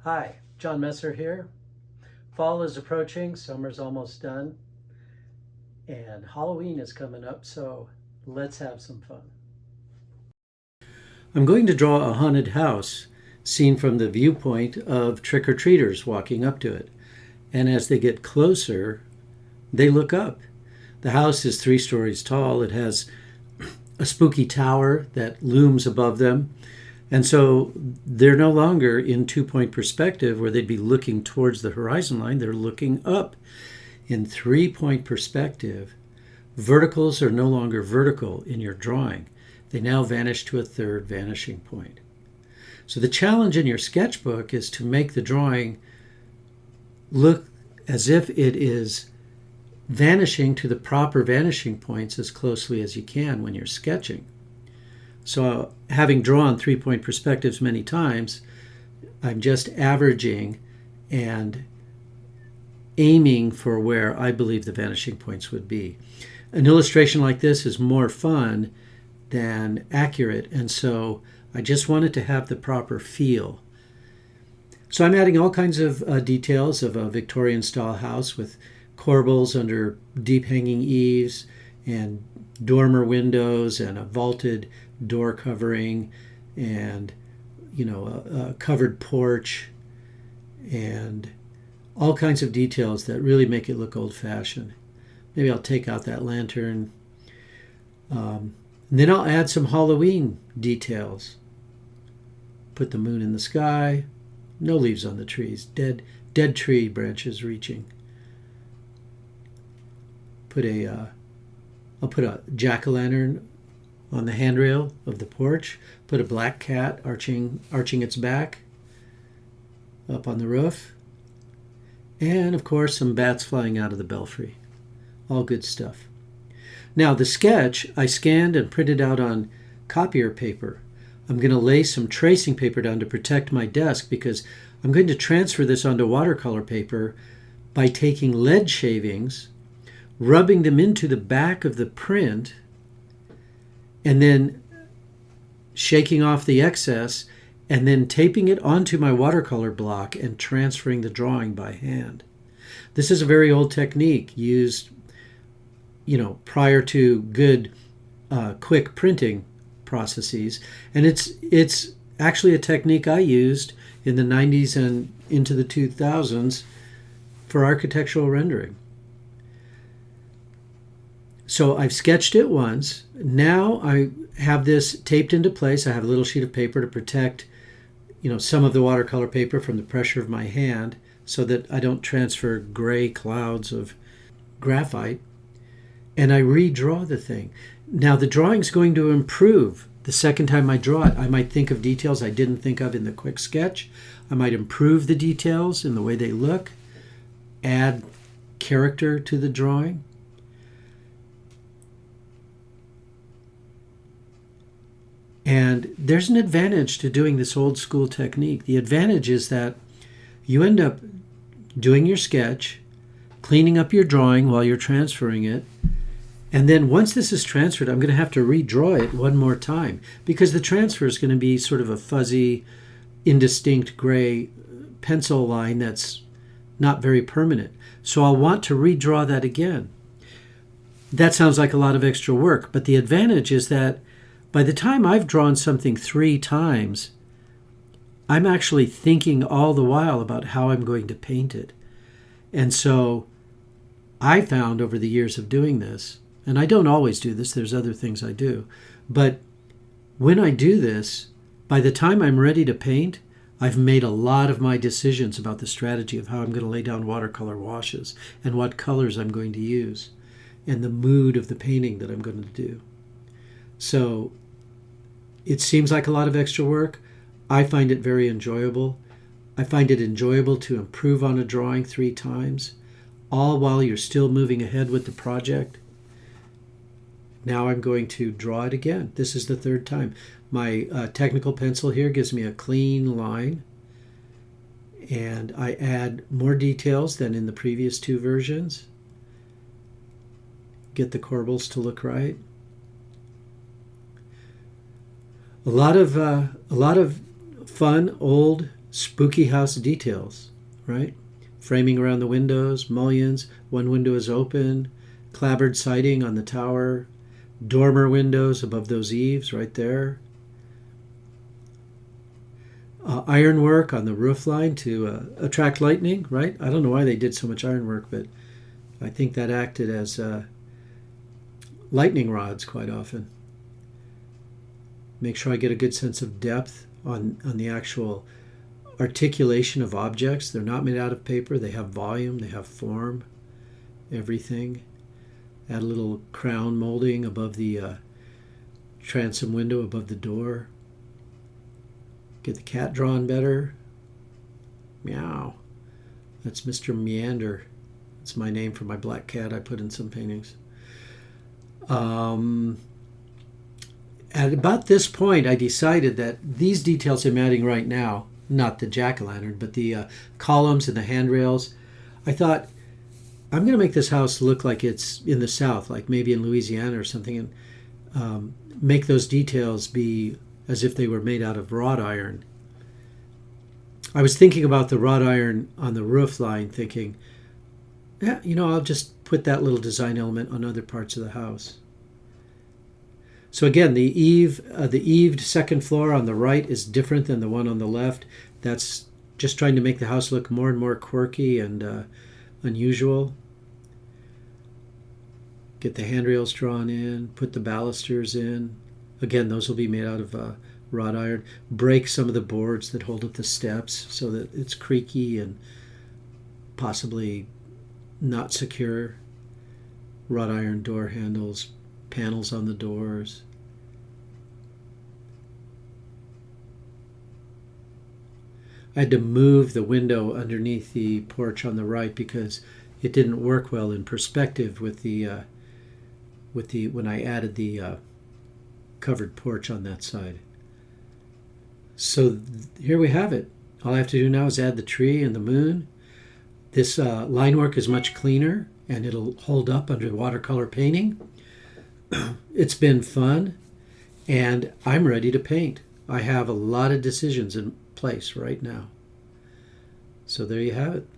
Hi, John Messer here. Fall is approaching, summer's almost done, and Halloween is coming up, so let's have some fun. I'm going to draw a haunted house seen from the viewpoint of trick-or-treaters walking up to it. And as they get closer, they look up. The house is 3 stories tall. It has a spooky tower that looms above them. And so they're no longer in 2-point perspective where they'd be looking towards the horizon line. They're looking up in 3-point perspective. Verticals are no longer vertical in your drawing. They now vanish to a third vanishing point. So the challenge in your sketchbook is to make the drawing look as if it is vanishing to the proper vanishing points as closely as you can when you're sketching. So having drawn 3-point perspectives many times, I'm just averaging and aiming for where I believe the vanishing points would be. An illustration like this is more fun than accurate, and so I just wanted to have the proper feel. So I'm adding all kinds of details of a Victorian style house with corbels under deep hanging eaves and dormer windows and a vaulted door covering and a covered porch and all kinds of details that really make it look old-fashioned. Maybe I'll take out that lantern. And then I'll add some Halloween details. Put the moon in the sky. No leaves on the trees. Dead tree branches reaching. I'll put a jack-o'-lantern on the handrail of the porch. Put a black cat arching its back up on the roof. And of course some bats flying out of the belfry. All good stuff. Now the sketch I scanned and printed out on copier paper. I'm going to lay some tracing paper down to protect my desk because I'm going to transfer this onto watercolor paper by taking lead shavings, rubbing them into the back of the print, and then shaking off the excess, and then taping it onto my watercolor block and transferring the drawing by hand. This is a very old technique used prior to good quick printing processes, and it's actually a technique I used in the 90s and into the 2000s for architectural rendering. So I've sketched it once. Now I have this taped into place. I have a little sheet of paper to protect some of the watercolor paper from the pressure of my hand so that I don't transfer gray clouds of graphite. And I redraw the thing. Now the drawing's going to improve. The second time I draw it, I might think of details I didn't think of in the quick sketch. I might improve the details in the way they look, add character to the drawing. And there's an advantage to doing this old school technique. The advantage is that you end up doing your sketch, cleaning up your drawing while you're transferring it, and then once this is transferred, I'm going to have to redraw it one more time because the transfer is going to be sort of a fuzzy, indistinct gray pencil line that's not very permanent. So I'll want to redraw that again. That sounds like a lot of extra work, but the advantage is that by the time I've drawn something 3 times, I'm actually thinking all the while about how I'm going to paint it. And so I found over the years of doing this, and I don't always do this, there's other things I do, but when I do this, by the time I'm ready to paint, I've made a lot of my decisions about the strategy of how I'm going to lay down watercolor washes and what colors I'm going to use and the mood of the painting that I'm going to do. So it seems like a lot of extra work. I find it very enjoyable. I find it enjoyable to improve on a drawing 3 times, all while you're still moving ahead with the project. Now I'm going to draw it again. This is the 3rd time. My technical pencil here gives me a clean line, and I add more details than in the previous 2 versions. Get the corbels to look right. A lot of fun old spooky house details, right? Framing around the windows, mullions, one window is open, clapboard siding on the tower, dormer windows above those eaves right there. Ironwork on the roof line to attract lightning, right? I don't know why they did so much ironwork, but I think that acted as lightning rods quite often. Make sure I get a good sense of depth on the actual articulation of objects. They're not made out of paper. They have volume, they have form, everything. Add a little crown molding above the transom window, above the door. Get the cat drawn better. Meow. That's Mr. Meander. It's my name for my black cat I put in some paintings. At about this point, I decided that these details I'm adding right now, not the jack-o'-lantern, but the columns and the handrails, I thought, I'm going to make this house look like it's in the South, like maybe in Louisiana or something, and make those details be as if they were made out of wrought iron. I was thinking about the wrought iron on the roof line, thinking, yeah, I'll just put that little design element on other parts of the house. So again, the eaved second floor on the right is different than the one on the left. That's just trying to make the house look more and more quirky and unusual. Get the handrails drawn in, put the balusters in. Again, those will be made out of wrought iron. Break some of the boards that hold up the steps so that it's creaky and possibly not secure. Wrought iron door handles, panels on the doors. I had to move the window underneath the porch on the right because it didn't work well in perspective with the when I added the covered porch on that side. So here we have it. All I have to do now is add the tree and the moon. This line work is much cleaner and it'll hold up under watercolor painting. It's been fun and I'm ready to paint. I have a lot of decisions in place right now. So there you have it.